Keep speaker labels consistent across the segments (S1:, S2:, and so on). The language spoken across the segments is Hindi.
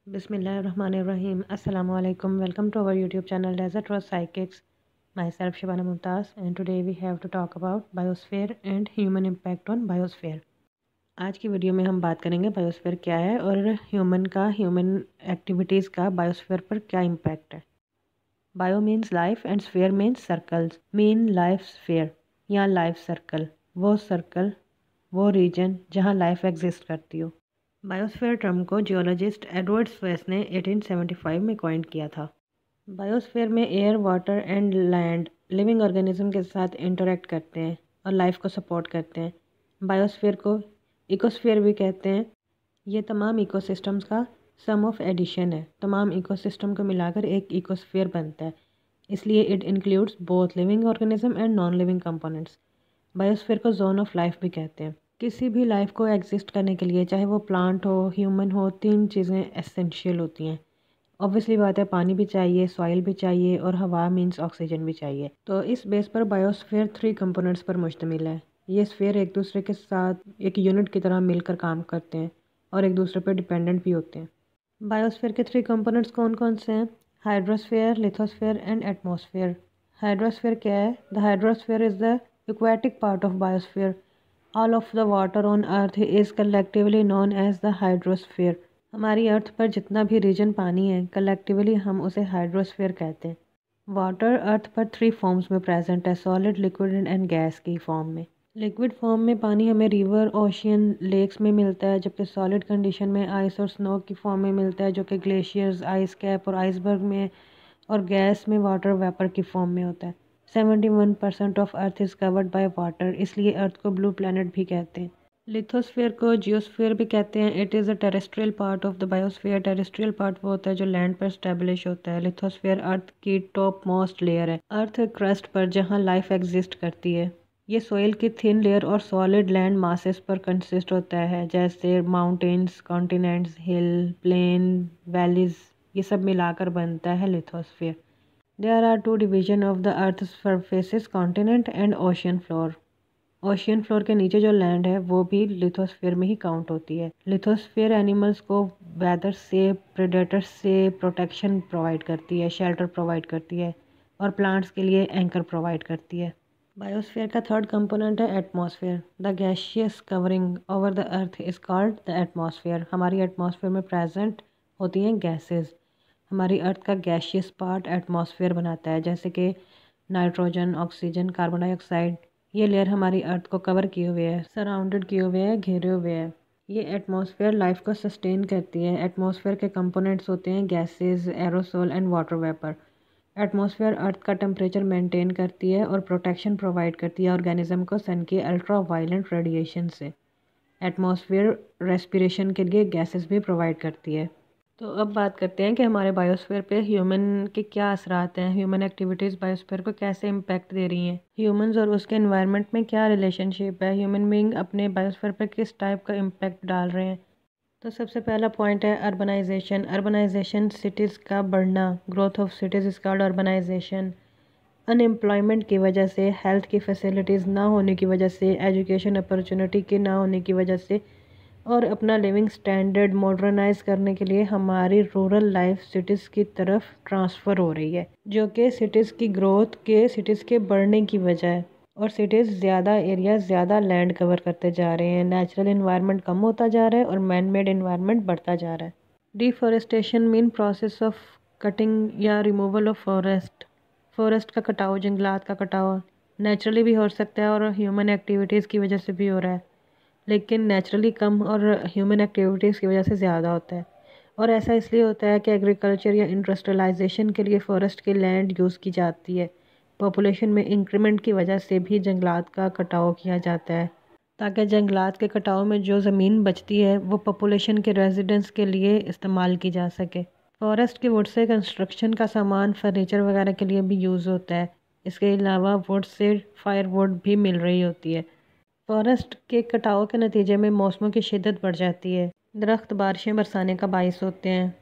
S1: बिस्मिल्लाहिर्रहमानिर्रहीम। अस्सलामु अलैकुम। Welcome to our YouTube channel desert rose psychics. Myself Shabana Mumtaz and today we have to talk about biosphere and human impact on biosphere. आज की वीडियो में हम बात करेंगे बायोस्फीयर क्या है और ह्यूमन एक्टिविटीज़ का बायोस्फीयर पर क्या इम्पैक्ट है। Bio means life and sphere means circles. Mean life sphere या लाइफ सर्कल वो रीजन जहाँ लाइफ एग्जिस्ट करती हो। बायोस्फीयर टर्म को जियोलॉजिस्ट एडवर्ड स्वेस ने 1875 में कॉइन किया था। बायोस्फीयर में air, water and land living organism के साथ इंटरेक्ट करते हैं और लाइफ को सपोर्ट करते हैं। बायोस्फीयर को इकोस्फीयर भी कहते हैं। ये तमाम इकोसिस्टम्स का सम ऑफ एडिशन है। तमाम इकोसिस्टम को मिलाकर एक इकोस्फीयर बनता है, इसलिए it includes both living organism and non living components. Biosphere को जोन ऑफ लाइफ भी कहते हैं। किसी भी लाइफ को एग्जिस्ट करने के लिए, चाहे वो प्लांट हो, ह्यूमन हो, 3 चीज़ें एसेंशियल होती हैं। ऑब्वियसली बात है, पानी भी चाहिए, सॉइल भी चाहिए और हवा मीन्स ऑक्सीजन भी चाहिए। तो इस बेस पर बायोस्फीयर 3 कंपोनेंट्स पर मुश्तमिल है। ये स्फीयर एक दूसरे के साथ एक यूनिट की तरह मिलकर काम करते हैं और एक दूसरे पर डिपेंडेंट भी होते हैं। बायोस्फीयर के 3 कंपोनेंट्स कौन कौन से हैं? Hydrosphere, lithosphere and atmosphere. Hydrosphere क्या है? The hydrosphere is the aquatic part of biosphere. All of the water on earth is collectively known as the hydrosphere. हमारी अर्थ पर जितना भी रीजन पानी है, कलेक्टिवली हम उसे हाइड्रोस्फीयर कहते हैं। वाटर अर्थ पर 3 फॉर्म्स में प्रेजेंट है, सॉलिड, लिक्विड एंड गैस की फॉर्म में। लिक्विड फॉर्म में पानी हमें रिवर, ओशियन, लेक्स में मिलता है, जबकि सॉलिड कंडीशन में आइस और स्नो की फॉर्म में मिलता है, जो कि ग्लेशियर्स, आइस कैप और आइसबर्ग में, और गैस में वाटर वेपर की फॉर्म में होता है। 71% of earth is covered by water, इसलिए अर्थ को ब्लू प्लैनेट भी कहते हैं। लिथोस्फीयर को जियोस्फीयर भी कहते हैं। It is a terrestrial part of the biosphere. Terrestrial part वो होता है जो लैंड पर स्टेब्लिश होता है। लिथोस्फीयर अर्थ की टॉप मोस्ट लेयर है, अर्थ क्रस्ट पर, जहाँ लाइफ एग्जिस्ट करती है। ये सोइल की थिन लेयर और सॉलिड लैंड मासेस पर कंसिस्ट होता है, जैसे माउंटेन्स, कॉन्टिनेंट्स, हिल, प्लेन, वैलीज, ये सब मिलाकर बनता है lithosphere. There are 2 division of the earth's surfaces, continent and ocean floor. Ocean floor के नीचे जो लैंड है वो भी लिथोस्फीयर में ही काउंट होती है। लिथोस्फीयर एनिमल्स को वेदर से, प्रेडेटर्स से प्रोटेक्शन प्रोवाइड करती है, शेल्टर प्रोवाइड करती है और प्लांट्स के लिए एंकर प्रोवाइड करती है। बायोस्फीयर का 3rd कंपोनेंट है atmosphere. The gaseous covering over the earth is called the atmosphere. हमारी एटमॉस्फेयर में प्रेजेंट होती हैं गैसेस। हमारी अर्थ का गैशियस पार्ट एटमॉस्फेयर बनाता है, जैसे कि नाइट्रोजन, ऑक्सीजन, कार्बन डाइऑक्साइड। ये लेयर हमारी अर्थ को कवर किए हुए है, सराउंडेड किए हुए है, घेरे हुए है। ये एटमॉस्फेयर लाइफ को सस्टेन करती है। एटमॉस्फेयर के कंपोनेंट्स होते हैं gases, aerosol and water vapour. Atmosphere earth का टेम्परेचर मेंटेन करती है और प्रोटेक्शन प्रोवाइड करती है ऑर्गेनिज्म को सन के अल्ट्रा वायलेंट रेडिएशन से। एटमॉस्फेयर रेस्पिरेशन के लिए गैसेस भी प्रोवाइड करती है। तो अब बात करते हैं कि हमारे बायोस्फीयर पे ह्यूमन के क्या असरात हैं, ह्यूमन एक्टिविटीज़ बायोस्फीयर को कैसे इम्पैक्ट दे रही हैं, ह्यूमंस और उसके एनवायरनमेंट में क्या रिलेशनशिप है, ह्यूमन बीइंग अपने बायोस्फीयर पे किस टाइप का इम्पैक्ट डाल रहे हैं। तो सबसे पहला पॉइंट है अर्बनाइजेशन। अर्बनाइजेशन, सिटीज़ का बढ़ना, growth of cities is called urbanisation. Unemployment की वजह से, हेल्थ की फैसिलिटीज़ ना होने की वजह से, एजुकेशन अपॉर्चुनिटी की ना होने की वजह से, और अपना लिविंग स्टैंडर्ड मॉडर्नाइज करने के लिए हमारी रूरल लाइफ सिटीज़ की तरफ ट्रांसफ़र हो रही है, जो कि सिटीज़ की ग्रोथ के, सिटीज़ के बढ़ने की वजह है। और सिटीज़ ज़्यादा एरिया, ज़्यादा लैंड कवर करते जा रहे हैं। नेचुरल इन्वायरमेंट कम होता जा रहा है और मैन मेड इन्वायरमेंट बढ़ता जा रहा है। Deforestation mean process of cutting या रिमूवल ऑफ फॉरेस्ट। फॉरेस्ट का कटाव, जंगलात का कटाव नेचुरली भी हो सकता है और ह्यूमन एक्टिविटीज़ की वजह से भी हो रहा है, लेकिन नेचुरली कम और ह्यूमन एक्टिविटीज़ की वजह से ज़्यादा होता है। और ऐसा इसलिए होता है कि एग्रीकल्चर या इंडस्ट्रियलाइजेशन के लिए फ़ॉरेस्ट की लैंड यूज़ की जाती है। पॉपुलेशन में इंक्रीमेंट की वजह से भी जंगलात का कटाव किया जाता है, ताकि जंगलात के कटाव में जो ज़मीन बचती है वो पॉपुलेशन के रेजिडेंट्स के लिए इस्तेमाल की जा सके। फॉरेस्ट की वुड से कंस्ट्रक्शन का सामान, फर्नीचर वगैरह के लिए भी यूज़ होता है। इसके अलावा वुड से फायरवुड भी मिल रही होती है। फॉरेस्ट के कटाव के नतीजे में मौसमों की शिद्दत बढ़ जाती है। दरख्त बारिशें बरसाने का बायस होते हैं।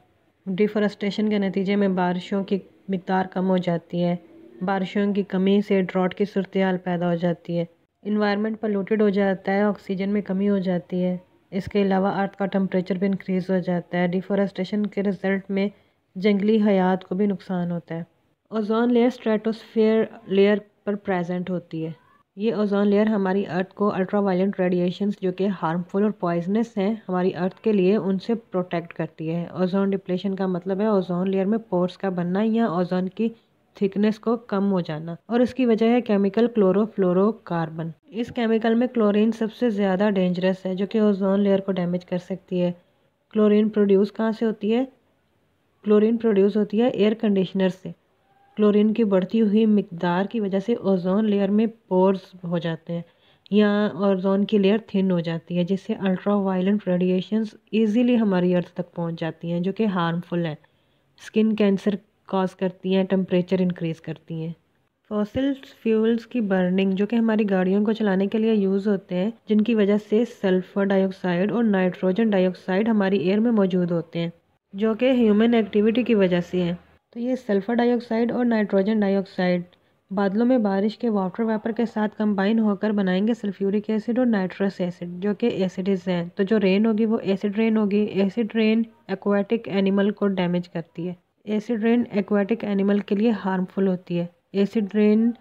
S1: डिफॉरेस्टेशन के नतीजे में बारिशों की मिक़दार कम हो जाती है। बारिशों की कमी से ड्रॉट की सूरत हाल पैदा हो जाती है। इन्वायरमेंट पोल्यूटेड हो जाता है, ऑक्सीजन में कमी हो जाती है। इसके अलावा अर्थ का टेम्परेचर भी इंक्रीज़ हो जाता है। डिफॉरेस्टेशन के रिजल्ट में जंगली हयात को भी नुकसान होता है। ओजोन लेयर स्ट्रेटोस्फेयर लेयर पर प्रेजेंट होती है। ये ओजोन लेयर हमारी अर्थ को अल्ट्रावायलेट रेडिएशंस जो कि हार्मफुल और पॉइजनस हैं हमारी अर्थ के लिए, उनसे प्रोटेक्ट करती है। ओजोन डिप्लेशन का मतलब है ओजोन लेयर में पोर्स का बनना या ओजोन की थिकनेस को कम हो जाना, और इसकी वजह है केमिकल क्लोरोफ्लोरोकार्बन। इस केमिकल में क्लोरीन सबसे ज़्यादा डेंजरस है जो कि ओजोन लेयर को डैमेज कर सकती है। क्लोरीन प्रोड्यूस कहाँ से होती है? क्लोरीन प्रोड्यूस होती है एयर कंडीशनर से। क्लोरीन की बढ़ती हुई मिकदार की वजह से ओजोन लेयर में पोर्स हो जाते हैं या ओजोन की लेयर थिन हो जाती है, जिससे अल्ट्रावायलेट रेडिएशंस इजीली हमारी अर्थ तक पहुंच जाती हैं जो कि हार्मफुल हैं। स्किन कैंसर कॉज करती हैं, टेम्परेचर इंक्रीज़ करती हैं। फॉसिल फ्यूल्स की बर्निंग जो कि हमारी गाड़ियों को चलाने के लिए यूज़ होते हैं, जिनकी वजह से सल्फ़र डाइऑक्साइड और नाइट्रोजन डाइऑक्साइड हमारी एयर में मौजूद होते हैं जो कि ह्यूमन एक्टिविटी की वजह से हैं। तो ये सल्फ़र डाइऑक्साइड और नाइट्रोजन डाइऑक्साइड बादलों में बारिश के वाटर वेपर के साथ कंबाइन होकर बनाएंगे सल्फ्यूरिक एसिड और नाइट्रस एसिड जो कि एसिड्स हैं। तो जो रेन होगी वो एसिड रेन होगी। एसिड रेन एक्वाटिक एनिमल को डैमेज करती है। एसिड रेन एक्वाटिक एनिमल के लिए हार्मफुल होती है। एसिड रेन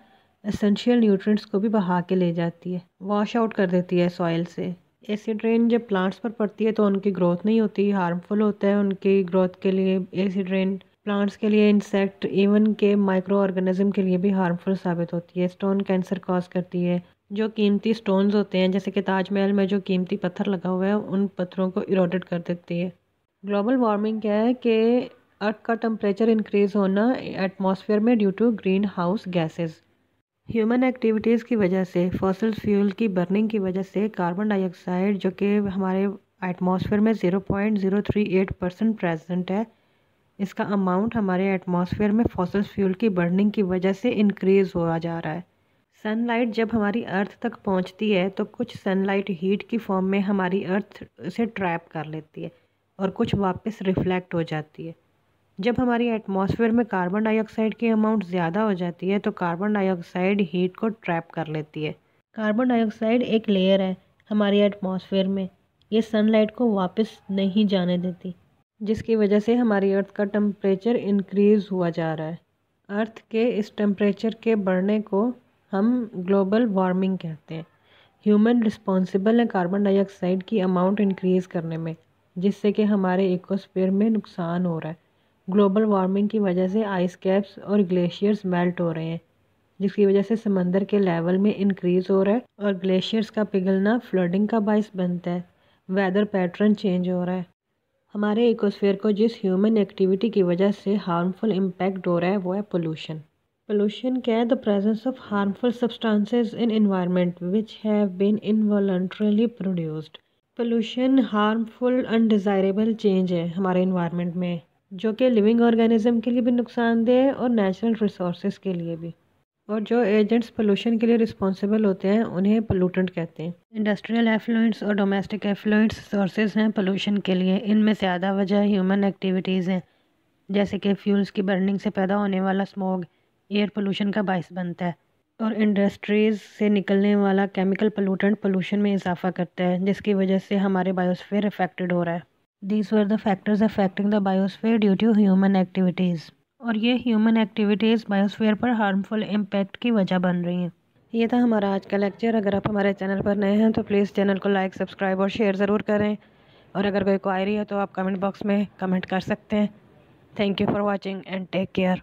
S1: एसेंशियल न्यूट्रिएंट्स को भी बहा के ले जाती है, वॉश आउट कर देती है सॉइल से। एसिड रेन जब प्लांट्स पर पड़ती है तो उनकी ग्रोथ नहीं होती, हार्मफुल होता है उनकी ग्रोथ के लिए। एसिड रेन प्लांट्स के लिए, इंसेक्ट, इवन के माइक्रो ऑर्गेनिज्म के लिए भी हार्मफुल साबित होती है। स्टोन कैंसर कॉज करती है। जो कीमती स्टोन्स होते हैं जैसे कि ताजमहल में जो कीमती पत्थर लगा हुआ है, उन पत्थरों को इरोडेड कर देती है। ग्लोबल वार्मिंग क्या है कि अर्थ का टेम्परेचर इंक्रीज़ होना एटमॉस्फेयर में due to green house gases. Human activities की वजह से, फॉसिल फ्यूल की बर्निंग की वजह से कार्बन डाइऑक्साइड जो कि हमारे एटमॉस्फेयर में 0.038% प्रेजेंट है, इसका अमाउंट हमारे एटमॉस्फेयर में फॉसिल फ्यूल की बर्निंग की वजह से इंक्रीज़ हुआ जा रहा है। सनलाइट जब हमारी अर्थ तक पहुंचती है तो कुछ सनलाइट हीट की फॉर्म में हमारी अर्थ से ट्रैप कर लेती है और कुछ वापस रिफ्लेक्ट हो जाती है। जब हमारी एटमॉस्फेयर में कार्बन डाइऑक्साइड की अमाउंट ज़्यादा हो जाती है तो कार्बन डाइऑक्साइड हीट को ट्रैप कर लेती है। कार्बन डाइऑक्साइड एक लेयर है हमारी एटमॉस्फेयर में, ये सनलाइट को वापस नहीं जाने देती, जिसकी वजह से हमारी अर्थ का टेम्परेचर इंक्रीज़ हुआ जा रहा है। अर्थ के इस टेम्परेचर के बढ़ने को हम ग्लोबल वार्मिंग कहते हैं। ह्यूमन रिस्पॉन्सिबल है कार्बन डाइऑक्साइड की अमाउंट इंक्रीज़ करने में, जिससे कि हमारे इकोस्फीयर में नुकसान हो रहा है। ग्लोबल वार्मिंग की वजह से आइस कैप्स और ग्लेशियर्स मेल्ट हो रहे हैं, जिसकी वजह से समंदर के लेवल में इंक्रीज़ हो रहा है और ग्लेशियर्स का पिघलना फ्लडिंग का बायस बनता है। वेदर पैटर्न चेंज हो रहा है। हमारे इकोस्फीयर को जिस ह्यूमन एक्टिविटी की वजह से हार्मफुल इम्पैक्ट हो रहा है वो है पोल्यूशन। पोल्यूशन क्या है? The presence of harmful substances in environment which have been involuntarily produced. Pollution harmful undesirable change है हमारे इन्वायरमेंट में, जो कि लिविंग ऑर्गेनिज्म के लिए भी नुकसानदेह है और नेचुरल रिसोर्सेज के लिए भी। और जो एजेंट्स पोल्यूशन के लिए रिस्पॉन्सिबल होते हैं उन्हें पोल्यूटेंट कहते हैं। इंडस्ट्रियल एफ्लुएंट्स और डोमेस्टिक एफ्लुएंट्स सोर्सेज हैं पोल्यूशन के लिए। इनमें ज़्यादा वजह ह्यूमन एक्टिविटीज़ हैं, जैसे कि फ्यूल्स की बर्निंग से पैदा होने वाला स्मोग एयर पोल्यूशन का बायस बनता है, और इंडस्ट्रीज़ से निकलने वाला केमिकल पोल्यूटेंट पोल्यूशन में इजाफा करता है, जिसकी वजह से हमारे बायोस्फीयर अफेक्टेड हो रहा है। These were the factors affecting the biosphere due to human activities. और ये ह्यूमन एक्टिविटीज़ बायोस्फीयर पर हार्मफुल इम्पैक्ट की वजह बन रही हैं। ये था हमारा आज का लेक्चर। अगर आप हमारे चैनल पर नए हैं तो प्लीज़ चैनल को लाइक, सब्सक्राइब और शेयर ज़रूर करें। और अगर कोई क्वायरी है तो आप कमेंट बॉक्स में कमेंट कर सकते हैं। Thank you for watching and take care.